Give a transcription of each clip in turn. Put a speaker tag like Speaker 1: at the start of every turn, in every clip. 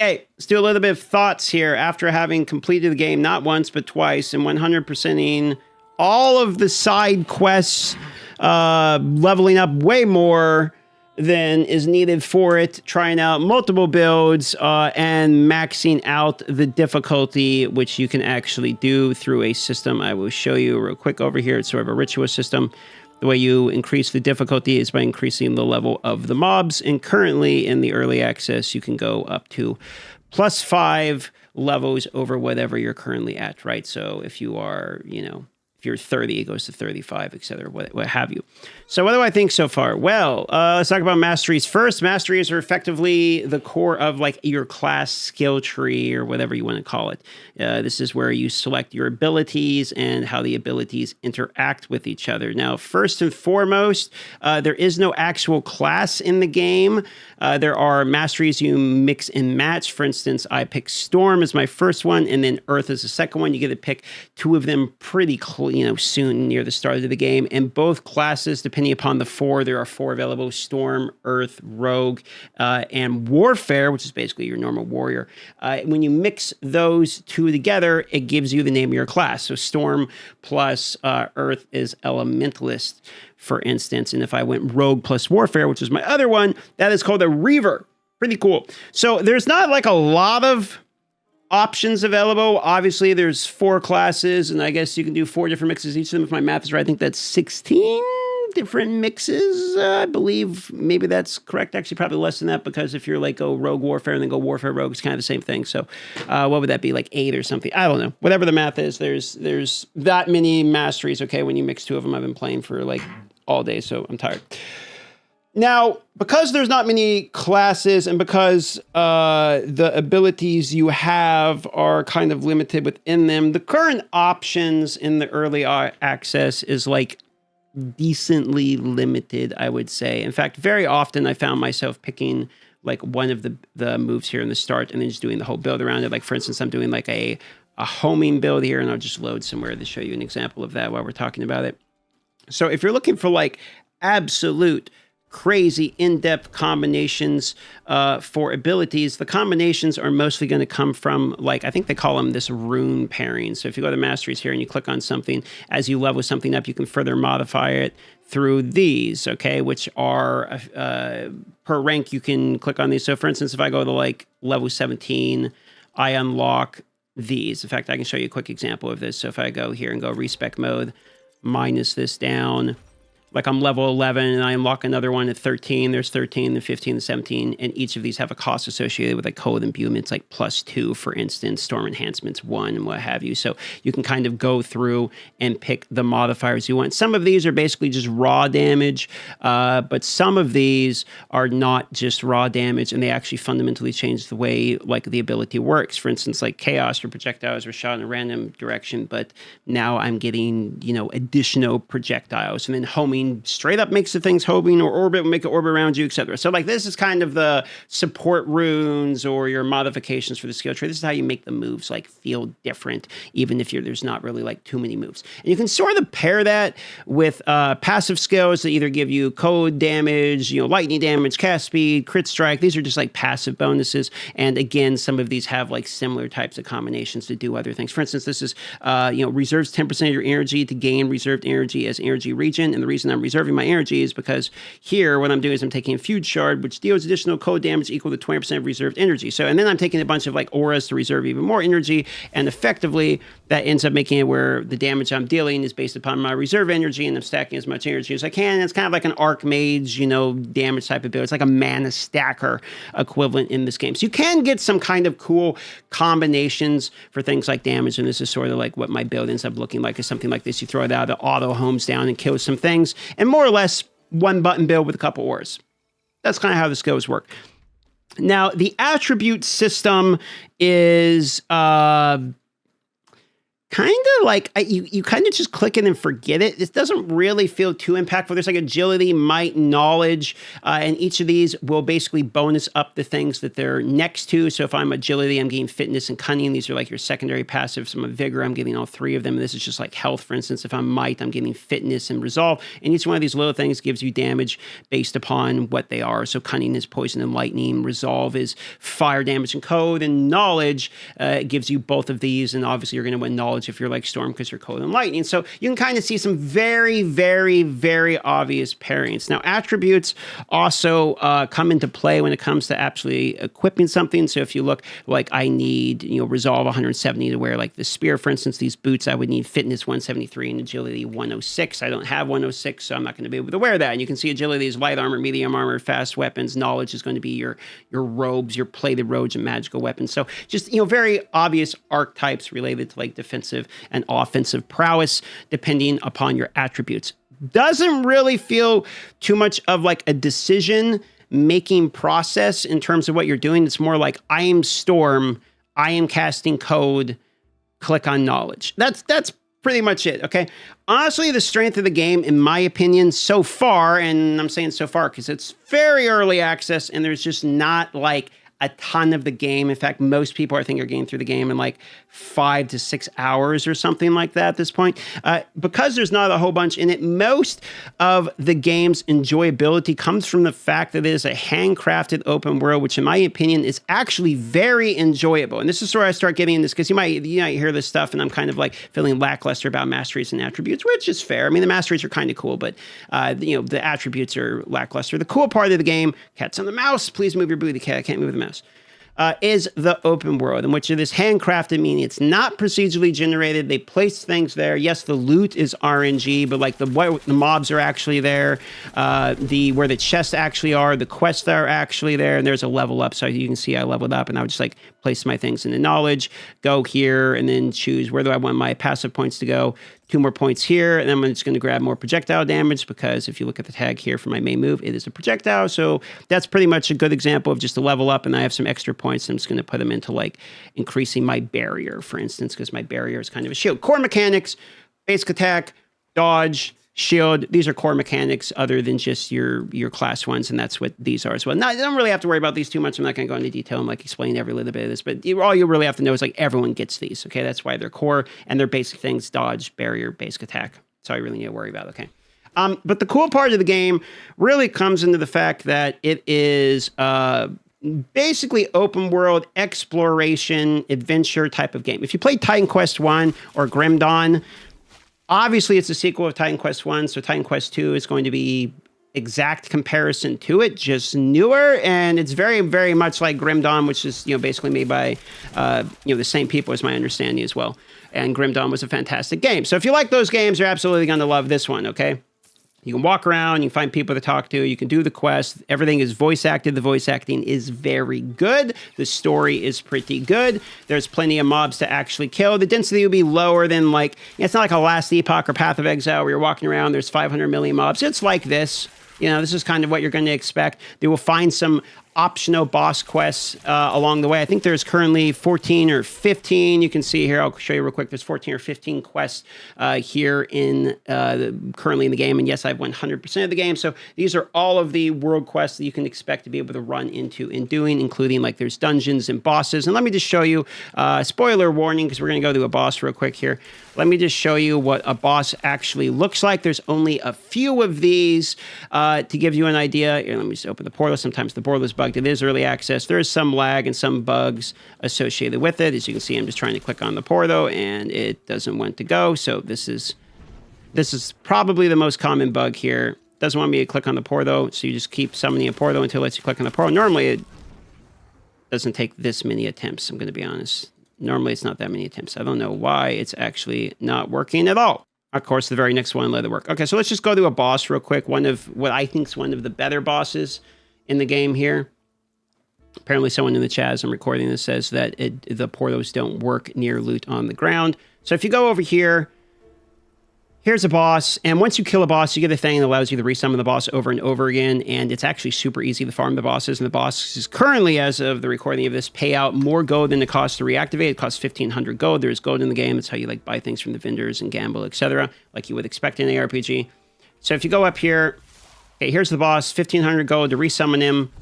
Speaker 1: Okay, let's do a little bit of thoughts here after having completed the game not once but twice and 100%ing all of the side quests, leveling up way more than is needed for it, trying out multiple builds, and maxing out the difficulty, which you can actually do through a system I will show you real quick over here. It's sort of a ritual system. The way you increase the difficulty is by increasing the level of the mobs. And currently in the early access, you can go up to +5 levels over whatever you're currently at, right? So if you are, if you're 30, it goes to 35, et cetera, what have you. So what do I think so far? Well, let's talk about masteries first. Masteries are effectively the core of like your class skill tree or whatever you want to call it. This is where you select your abilities and how the abilities interact with each other. Now, first and foremost, there is no actual class in the game. There are masteries you mix and match. For instance, I picked Storm as my first one, and then Earth as the second one. You get to pick two of them pretty soon near the start of the game. And both classes, depending upon the four, there are four available: Storm, Earth, Rogue, and Warfare, which is basically your normal warrior. When you mix those two together, it gives you the name of your class. So Storm plus Earth is Elementalist, for instance. And if I went Rogue plus Warfare, which is my other one, that is called a Reaver. Pretty cool. So there's not like a lot of options available. Obviously, there's 4 classes, and I guess you can do 4 different mixes. Each of them, if my math is right, I think that's 16 different mixes. I believe maybe that's correct. Actually, probably less than that, because if you're like go Rogue Warfare and then go Warfare Rogue, it's kind of the same thing. So what would that be, like 8 or something? I don't know. Whatever the math is, there's that many masteries, okay, when you mix 2 of them. I've been playing for like all day, so I'm tired. Now, because there's not many classes and because the abilities you have are kind of limited within them, the current options in the early access is like decently limited, I would say. In fact, very often I found myself picking like one of the moves here in the start and then just doing the whole build around it. Like, for instance, I'm doing like a homing build here, and I'll just load somewhere to show you an example of that while we're talking about it. So if you're looking for like absolute crazy in-depth combinations for abilities, the combinations are mostly going to come from, like, I think they call them this rune pairing. So if you go to masteries here and you click on something, as you level something up, you can further modify it through these, okay, which are per rank. You can click on these. So for instance, if I go to like level 17, I unlock these. In fact, I can show you a quick example of this. So if I go here and go respec mode, minus this down, like I'm level 11 and I unlock another one at 13. There's 13, then 15, and 17. And each of these have a cost associated with like code imbuements, like +2, for instance, storm enhancements 1, and what have you. So you can kind of go through and pick the modifiers you want. Some of these are basically just raw damage, but some of these are not just raw damage, and they actually fundamentally change the way like the ability works. For instance, like chaos or projectiles are shot in a random direction, but now I'm getting, additional projectiles. And then homing straight up makes the things homing, or orbit will make it orbit around you, etc. So like this is kind of the support runes or your modifications for the skill tree. This is how you make the moves like feel different, even if there's not really like too many moves. And you can sort of pair that with passive skills that either give you code damage, lightning damage, cast speed, crit strike. These are just like passive bonuses. And again, some of these have like similar types of combinations to do other things. For instance, this is reserves 10% of your energy to gain reserved energy as energy regen. And the reason I'm reserving my energy is because here what I'm doing is I'm taking a Fuse Shard, which deals additional code damage equal to 20% of reserved energy. So, and then I'm taking a bunch of like auras to reserve even more energy, and effectively that ends up making it where the damage I'm dealing is based upon my reserve energy, and I'm stacking as much energy as I can. And it's kind of like an Archmage, damage type of build. It's like a mana stacker equivalent in this game. So you can get some kind of cool combinations for things like damage, and this is sort of like what my build ends up looking like, is something like this. You throw it out, the auto homes down and kills some things, and more or less one button build with a couple auras. That's kind of how the skills work. Now, the attribute system is kind of like you kind of just click it and forget it. This doesn't really feel too impactful. There's like agility, might, knowledge, and each of these will basically bonus up the things that they're next to. So if I'm agility, I'm getting fitness and cunning. These are like your secondary passives. So I'm a vigor, I'm getting all three of them. This is just like health, for instance. If I'm might, I'm getting fitness and resolve. And each one of these little things gives you damage based upon what they are. So cunning is poison and lightning. Resolve is fire damage and code. And knowledge gives you both of these. And obviously you're going to win knowledge if you're like Storm because you're code and lightning. So you can kind of see some very, very, very obvious pairings. Now, attributes also come into play when it comes to actually equipping something. So if you look like I need, resolve 170 to wear like the spear, for instance, these boots, I would need fitness 173 and agility 106. I don't have 106, so I'm not going to be able to wear that. And you can see agility is light armor, medium armor, fast weapons. Knowledge is going to be your robes, your plated robes and magical weapons. So just, very obvious archetypes related to like defensive and offensive prowess, depending upon your attributes. Doesn't really feel too much of like a decision making process in terms of what you're doing. It's more like I am Storm, I am casting code, click on knowledge. That's pretty much it. Okay. Honestly, the strength of the game, in my opinion, so far, and I'm saying so far because it's very early access and there's just not like a ton of the game. In fact, most people I think are getting through the game in like 5 to 6 hours or something like that at this point. Because there's not a whole bunch in it, most of the game's enjoyability comes from the fact that it is a handcrafted open world, which in my opinion is actually very enjoyable. And this is where I start getting in this because you might hear this stuff and I'm kind of like feeling lackluster about masteries and attributes, which is fair. I mean, the masteries are kind of cool, but the attributes are lackluster. The cool part of the game, cats on the mouse, please move your booty, cat, I can't move the mouse. Is the open world, in which it is handcrafted, meaning it's not procedurally generated. They place things there. Yes, the loot is RNG, but like the mobs are actually there. Where the chests actually are, the quests are actually there, and there's a level up. So you can see I leveled up, and I would just like place my things into knowledge, go here, and then choose where do I want my passive points to go. 2 more points here, and then I'm just going to grab more projectile damage because if you look at the tag here for my main move, it is a projectile. So that's pretty much a good example of just a level up, and I have some extra points. I'm just going to put them into like increasing my barrier, for instance, because my barrier is kind of a shield. Core mechanics, basic attack, dodge, shield. These are core mechanics other than just your class ones, and that's what these are as well. Now, I don't really have to worry about these too much. I'm not going to go into detail and like explain every little bit of this, but all you really have to know is like everyone gets these, okay? That's why they're core, and they're basic things, dodge, barrier, basic attack. That's all you really need to worry about, okay? But the cool part of the game really comes into the fact that it is basically open world exploration adventure type of game. If you played Titan Quest 1 or Grim Dawn, obviously, it's a sequel of Titan Quest 1, so Titan Quest 2 is going to be exact comparison to it, just newer, and it's very, very much like Grim Dawn, which is basically made by the same people as my understanding as well. And Grim Dawn was a fantastic game. So if you like those games, you're absolutely going to love this one, okay? You can walk around, you can find people to talk to, you can do the quest. Everything is voice acted. The voice acting is very good. The story is pretty good. There's plenty of mobs to actually kill. The density will be lower than it's not like a Last Epoch or Path of Exile where you're walking around, there's 500 million mobs. It's like this. This is kind of what you're going to expect. They will find some optional boss quests along the way. I think there's currently 14 or 15. You can see here, I'll show you real quick. There's 14 or 15 quests here currently in the game. And yes, I have 100% of the game. So these are all of the world quests that you can expect to be able to run into and doing, including like there's dungeons and bosses. And let me just show you, spoiler warning, because we're going to go to a boss real quick here. Let me just show you what a boss actually looks like. There's only a few of these to give you an idea. Here, let me just open the portal. Sometimes the portal is bugged. It is early access. There is some lag and some bugs associated with it. As you can see, I'm just trying to click on the portal and it doesn't want to go. So this is probably the most common bug here. Doesn't want me to click on the portal, so you just keep summoning a portal until it lets you click on the portal. Normally, it doesn't take this many attempts, I'm going to be honest. Normally, it's not that many attempts. I don't know why it's actually not working at all. Of course, the very next one let it work. Okay, so let's just go to a boss real quick. One of what I think is one of the better bosses in the game here. Apparently, someone in the chat as I'm recording this says that the portals don't work near loot on the ground. So if you go over here, Here's a boss, and once you kill a boss, you get a thing that allows you to resummon the boss over and over again, and it's actually super easy to farm the bosses, and the bosses currently, as of the recording of this, pay out more gold than it costs to reactivate. It costs 1,500 gold. There's gold in the game. That's how you like buy things from the vendors and gamble, etc., like you would expect in an ARPG. So if you go up here, okay, here's the boss, 1,500 gold to resummon him.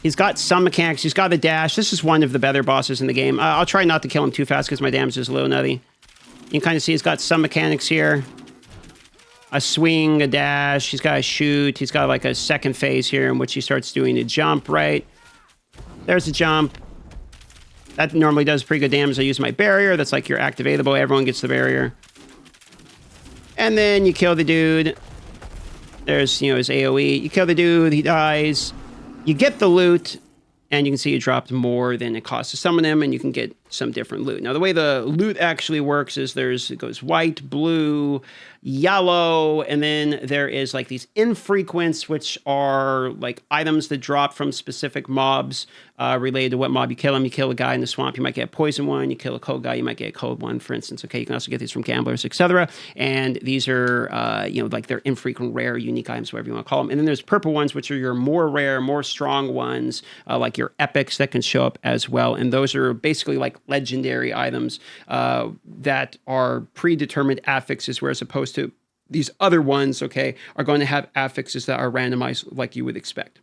Speaker 1: He's got some mechanics. He's got a dash. This is one of the better bosses in the game. I'll try not to kill him too fast because my damage is a little nutty. You can kind of see he's got some mechanics here. A swing, a dash, he's got a shoot, he's got like a second phase here in which he starts doing a jump, right? There's a jump. That normally does pretty good damage. I use my barrier, that's like your activatable, everyone gets the barrier. And then you kill the dude. There's, you know, his AoE. You kill the dude, he dies. You get the loot, and you can see you dropped more than it costs to summon him, and you can get some different loot. Now, the way the loot actually works is it goes white, blue, yellow, and then there is like these infrequents, which are like items that drop from specific mobs related to what mob you kill them. You kill a guy in the swamp, you might get a poison one. You kill a cold guy, you might get a cold one, for instance. Okay, you can also get these from gamblers, etc. And these are, you know, like they're infrequent, rare, unique items, whatever you want to call them. And then there's purple ones, which are your more rare, more strong ones, like your epics that can show up as well. And those are basically like legendary items that are predetermined affixes, whereas opposed to these other ones, okay, are going to have affixes that are randomized like you would expect.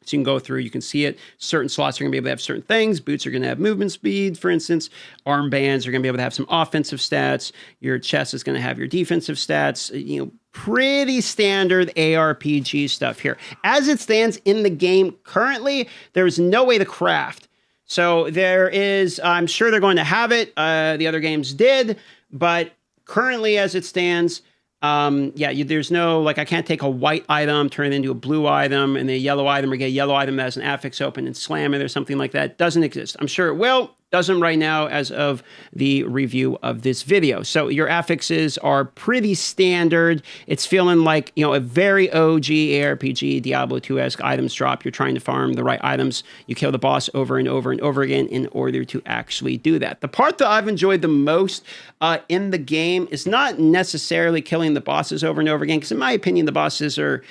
Speaker 1: So you can go through, you can see it. Certain slots are going to be able to have certain things. Boots are going to have movement speed, for instance. Armbands are going to be able to have some offensive stats. Your chest is going to have your defensive stats. You know, pretty standard ARPG stuff here. As it stands in the game currently, there is no way to craft. So there is, I'm sure they're going to have it. The other games did, but currently as it stands, there's no, like, I can't take a white item, turn it into a blue item, and then a yellow item, or get a yellow item that has an affix open and slam it or something like that. Doesn't exist. I'm sure it will. Doesn't right now as of the review of this video. So your affixes are pretty standard. It's feeling like, you know, a very OG ARPG, Diablo 2-esque items drop. You're trying to farm the right items. You kill the boss over and over and over again in order to actually do that. The part that I've enjoyed the most in the game is not necessarily killing the bosses over and over again, because in my opinion, the bosses are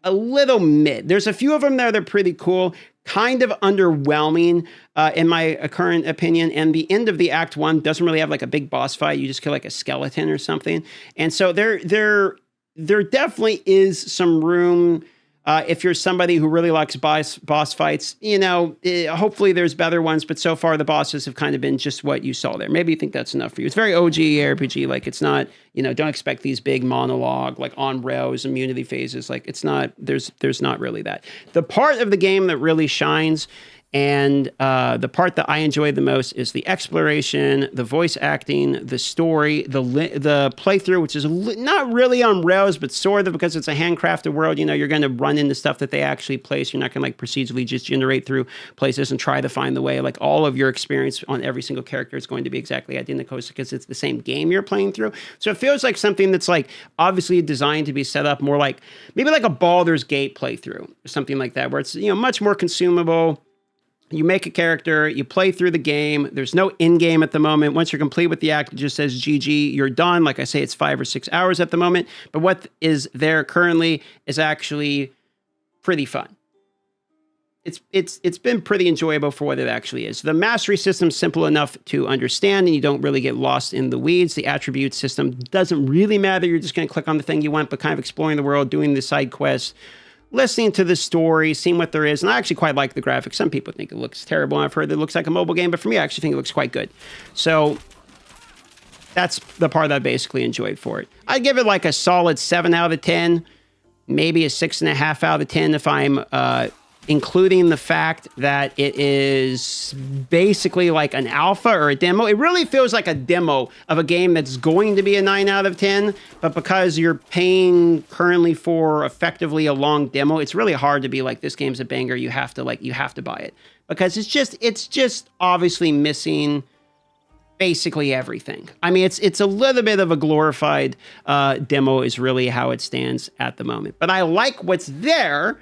Speaker 1: a little mid. There's a few of them there that are pretty cool, kind of underwhelming in my current opinion. And the end of the Act 1 doesn't really have like a big boss fight. You just kill like a skeleton or something. And so there definitely is some room if you're somebody who really likes boss fights. You know, hopefully there's better ones, but so far the bosses have kind of been just what you saw there. Maybe you think that's enough for you. It's very OG RPG. Like, it's not, you know, don't expect these big monologue, like on rails, immunity phases. Like, it's not, there's not really that. The part of the game that really shines, and the part that I enjoy the most, is the exploration, the voice acting, the story, the playthrough, which is not really on rails, but sort of, because it's a handcrafted world. You know, you're going to run into stuff that they actually place. You're not going to like procedurally just generate through places and try to find the way. Like, all of your experience on every single character is going to be exactly identical because it's the same game you're playing through. So it feels like something that's like obviously designed to be set up more like maybe like a Baldur's Gate playthrough or something like that, where it's, you know, much more consumable. You make a character, you play through the game. There's no in-game at the moment. Once you're complete with the act, it just says GG, you're done. Like I say, it's 5 or 6 hours at the moment. But what is there currently is actually pretty fun. It's been pretty enjoyable for what it actually is. The mastery system's simple enough to understand, and you don't really get lost in the weeds. The attribute system doesn't really matter. You're just going to click on the thing you want, but kind of exploring the world, doing the side quests, listening to the story, seeing what there is. And I actually quite like the graphics. Some people think it looks terrible. I've heard that it looks like a mobile game, but for me, I actually think it looks quite good. So that's the part that I basically enjoyed for it. I'd give it like a solid 7 out of 10, maybe a 6.5 out of 10 if I'm including the fact that it is basically like an alpha or a demo. It really feels like a demo of a game that's going to be a 9 out of 10, but because you're paying currently for effectively a long demo, it's really hard to be like, this game's a banger, you have to buy it. Because it's just obviously missing basically everything. I mean, it's a little bit of a glorified demo is really how it stands at the moment. But I like what's there.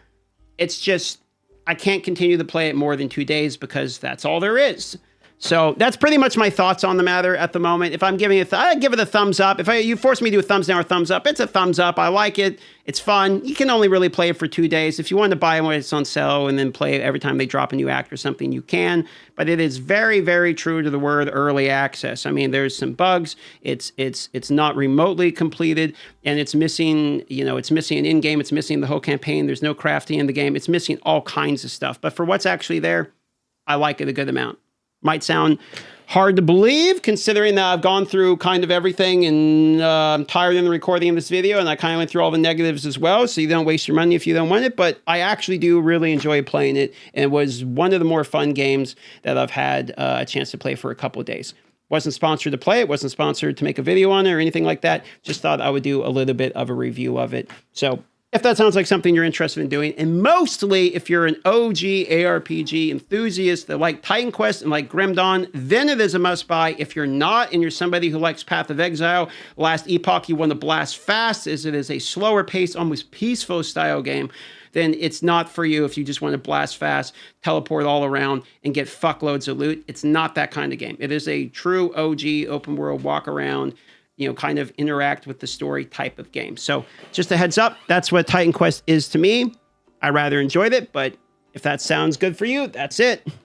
Speaker 1: It's just, I can't continue to play it more than 2 days because that's all there is. So that's pretty much my thoughts on the matter at the moment. If I'm giving it, I give it a thumbs up. If you force me to do a thumbs down or thumbs up, it's a thumbs up. I like it. It's fun. You can only really play it for 2 days. If you want to buy it when it's on sale and then play it every time they drop a new act or something, you can. But it is very, very true to the word early access. I mean, there's some bugs. It's not remotely completed, and it's missing. It's missing an in-game. It's missing the whole campaign. There's no crafting in the game. It's missing all kinds of stuff. But for what's actually there, I like it a good amount. Might sound hard to believe, considering that I've gone through kind of everything, and I'm tired in the recording of this video, and I kind of went through all the negatives as well, so you don't waste your money if you don't want it. But I actually do really enjoy playing it, and it was one of the more fun games that I've had a chance to play for a couple of days. Wasn't sponsored to play it, wasn't sponsored to make a video on it or anything like that. Just thought I would do a little bit of a review of it. So if that sounds like something you're interested in doing, and mostly if you're an OG ARPG enthusiast that like Titan Quest and like Grim Dawn, then it is a must buy. If you're not, and you're somebody who likes Path of Exile, Last Epoch, you want to blast fast, as it is a slower pace, almost peaceful style game, then it's not for you. If you just want to blast fast, teleport all around, and get fuckloads of loot, it's not that kind of game. It is a true OG open world walk around, kind of interact with the story type of game. So just a heads up, that's what Titan Quest is to me. I rather enjoyed it, but if that sounds good for you, that's it.